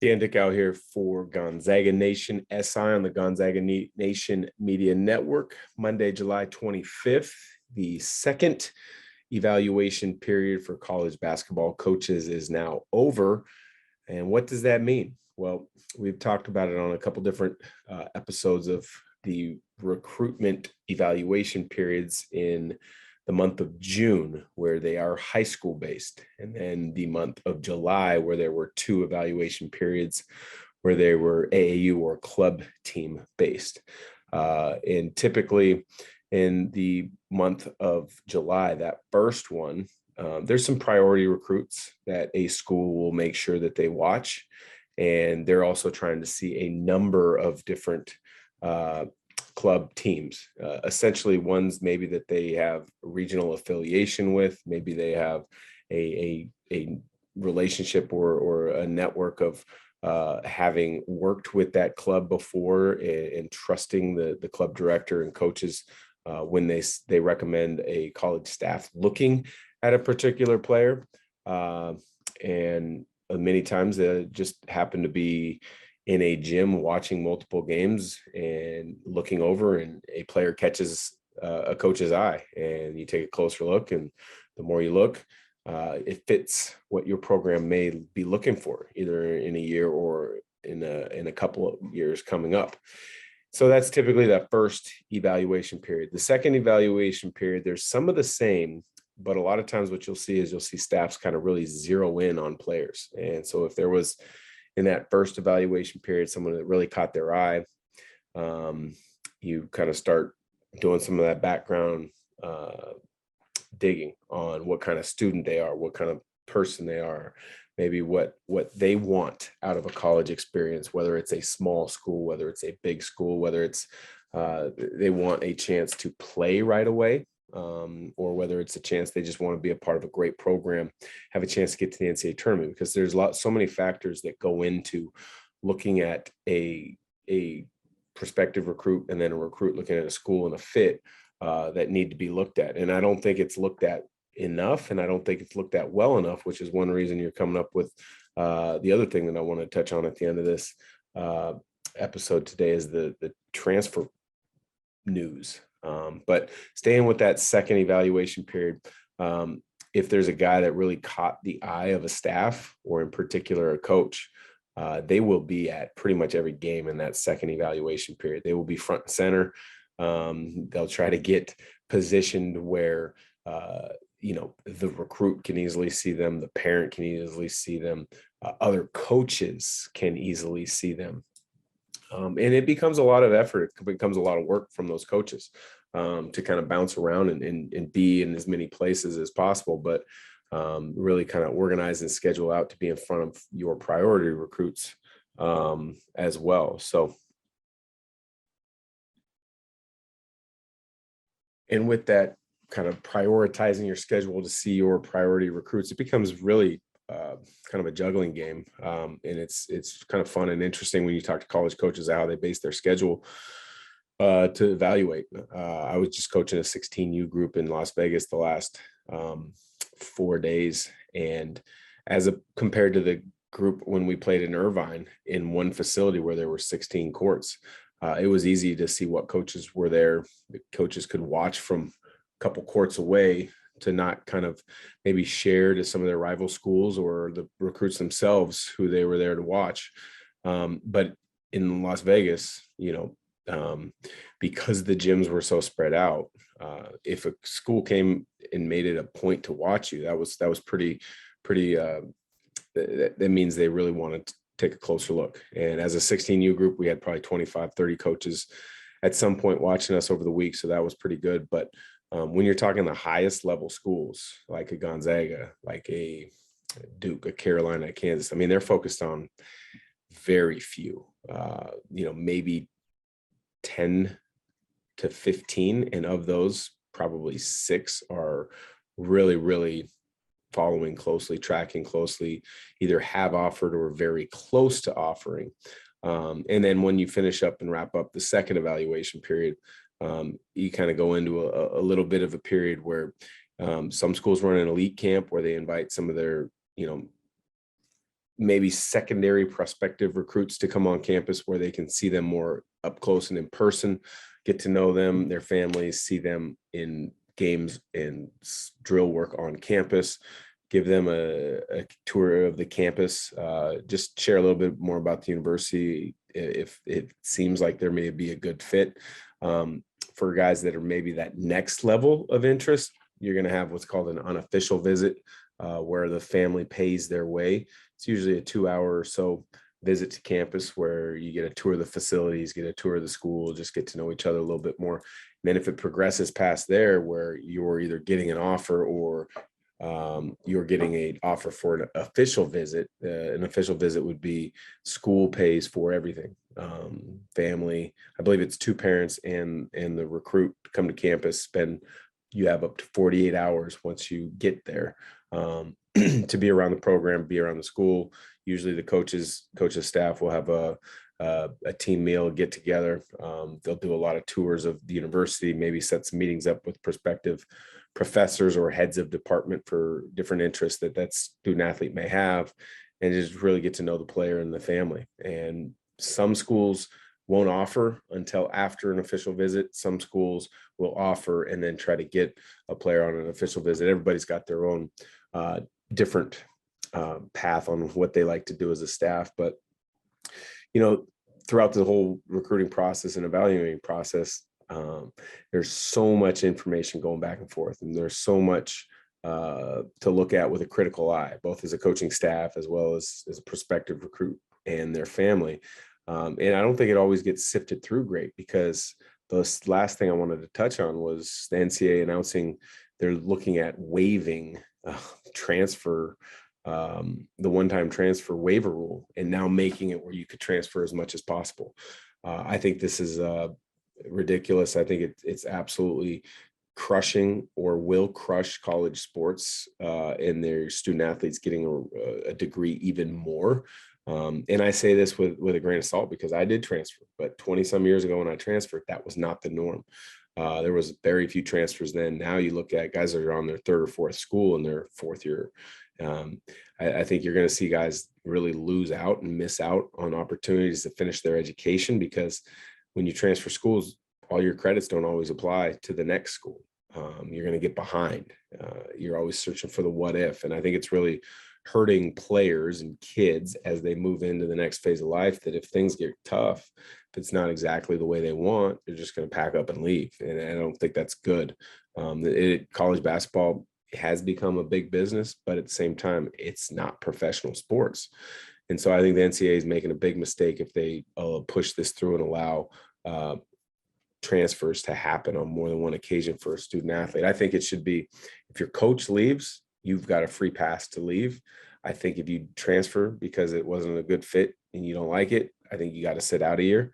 Dan Dickau here for Gonzaga Nation SI on the Gonzaga Nation Media Network. Monday, July 25th, the second evaluation period for college basketball coaches is now over. And what does that mean? Well, we've talked about it on a couple different episodes of the recruitment evaluation periods in the month of June, where they are high school based, and then the month of July, where there were two evaluation periods where they were AAU or club team based. And typically in the month of July, that first one, there's some priority recruits that a school will make sure that they watch. And they're also trying to see a number of different club teams, essentially ones maybe that they have regional affiliation with, maybe they have a relationship or a network of having worked with that club before and trusting the club director and coaches when they recommend a college staff looking at a particular player. And many times they just happen to be in a gym watching multiple games and looking over, and a player catches a coach's eye, and you take a closer look, and the more you look, it fits what your program may be looking for, either in a year or in a couple of years coming up. So that's typically that first evaluation period. The second evaluation period, there's some of the same, but a lot of times what you'll see staffs kind of really zero in on players. And so if there was in that first evaluation period someone that really caught their eye, you kind of start doing some of that background digging on what kind of student they are, what kind of person they are, maybe what they want out of a college experience, whether it's a small school, whether it's a big school, whether it's they want a chance to play right away, or whether it's a chance they just want to be a part of a great program, have a chance to get to the NCAA tournament, because there's so many factors that go into looking at a prospective recruit and then a recruit looking at a school and a fit that need to be looked at. And I don't think it's looked at enough, and I don't think it's looked at well enough, which is one reason you're coming up with the other thing that I want to touch on at the end of this episode today is the transfer news. But staying with that second evaluation period, if there's a guy that really caught the eye of a staff, or in particular a coach, they will be at pretty much every game in that second evaluation period. They will be front and center. They'll try to get positioned where the recruit can easily see them, the parent can easily see them, other coaches can easily see them. And it becomes a lot of effort. It becomes a lot of work from those coaches to kind of bounce around and be in as many places as possible, but really kind of organize and schedule out to be in front of your priority recruits as well. So, and with that kind of prioritizing your schedule to see your priority recruits, it becomes really kind of a juggling game. And it's kind of fun and interesting when you talk to college coaches how they base their schedule to evaluate. I was just coaching a 16U group in Las Vegas the last 4 days. And compared to the group when we played in Irvine in one facility where there were 16 courts, it was easy to see what coaches were there. The coaches could watch from a couple courts away to not kind of maybe share to some of their rival schools or the recruits themselves who they were there to watch. But in Las Vegas, because the gyms were so spread out, if a school came and made it a point to watch you, that was pretty, that means they really wanted to take a closer look. And as a 16U group, we had probably 25, 30 coaches at some point watching us over the week. So that was pretty good. But when you're talking the highest level schools, like a Gonzaga, like a Duke, a Carolina, a Kansas, I mean, they're focused on very few, maybe 10 to 15. And of those, probably 6 are really, really following closely, tracking closely, either have offered or very close to offering. And then when you finish up and wrap up the second evaluation period, you kind of go into a little bit of a period where some schools run an elite camp where they invite some of their, maybe secondary prospective recruits to come on campus where they can see them more up close and in person, get to know them, their families, see them in games and drill work on campus, give them a tour of the campus, just share a little bit more about the university if it seems like there may be a good fit. For guys that are maybe that next level of interest, you're going to have what's called an unofficial visit, where the family pays their way. It's usually a 2-hour or so visit to campus where you get a tour of the facilities, get a tour of the school, just get to know each other a little bit more. And then if it progresses past there, where you're either getting an offer or you're getting an offer for an official visit. An official visit would be school pays for everything. Family, I believe it's 2 parents and the recruit come to campus, you have up to 48 hours once you get there, to be around the program, be around the school. Usually the coaches staff will have a team meal, get together. They'll do a lot of tours of the university, maybe set some meetings up with prospective professors or heads of department for different interests that student athlete may have, and just really get to know the player and the family. And some schools won't offer until after an official visit. Some schools will offer and then try to get a player on an official visit. Everybody's got their own different path on what they like to do as a staff. But, throughout the whole recruiting process and evaluating process, there's so much information going back and forth, and there's so much to look at with a critical eye, both as a coaching staff as well as a prospective recruit and their family. And I don't think it always gets sifted through great, because the last thing I wanted to touch on was the NCAA announcing they're looking at waiving transfer, the one-time transfer waiver rule, and now making it where you could transfer as much as possible. I think this is ridiculous. I think it's absolutely crushing, or will crush, college sports and their student athletes getting a degree even more. And I say this with a grain of salt, because I did transfer, but 20 some years ago when I transferred, that was not the norm. There was very few transfers then. Now you look at guys that are on their 3rd or 4th school in their 4th year. I think you're going to see guys really lose out and miss out on opportunities to finish their education, because when you transfer schools, all your credits don't always apply to the next school. You're going to get behind. You're always searching for the what if. And I think it's really hurting players and kids as they move into the next phase of life, that if things get tough, if it's not exactly the way they want, they're just going to pack up and leave. And I don't think that's good. College basketball has become a big business, but at the same time, it's not professional sports. And so I think the NCAA is making a big mistake if they push this through and allow transfers to happen on more than one occasion for a student athlete. I think it should be, if your coach leaves, you've got a free pass to leave. I think if you transfer because it wasn't a good fit and you don't like it, I think you got to sit out a year.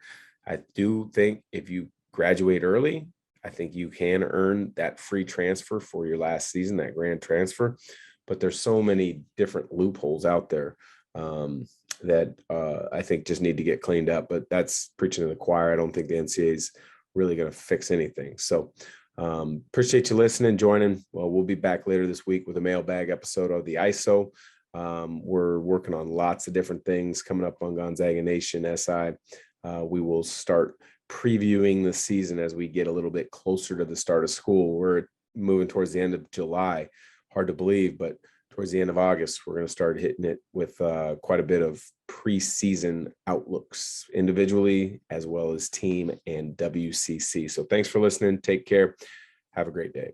I do think if you graduate early, I think you can earn that free transfer for your last season, that grand transfer. But there's so many different loopholes out there that I think just need to get cleaned up. But that's preaching to the choir. I don't think the NCAA is really going to fix anything. So appreciate you listening, joining. Well, we'll be back later this week with a mailbag episode of the ISO. We're working on lots of different things coming up on Gonzaga Nation SI. We will start previewing the season as we get a little bit closer to the start of school. We're moving towards the end of July. Hard to believe, but towards the end of August, we're going to start hitting it with quite a bit of preseason outlooks, individually as well as team and WCC. So thanks for listening. Take care. Have a great day.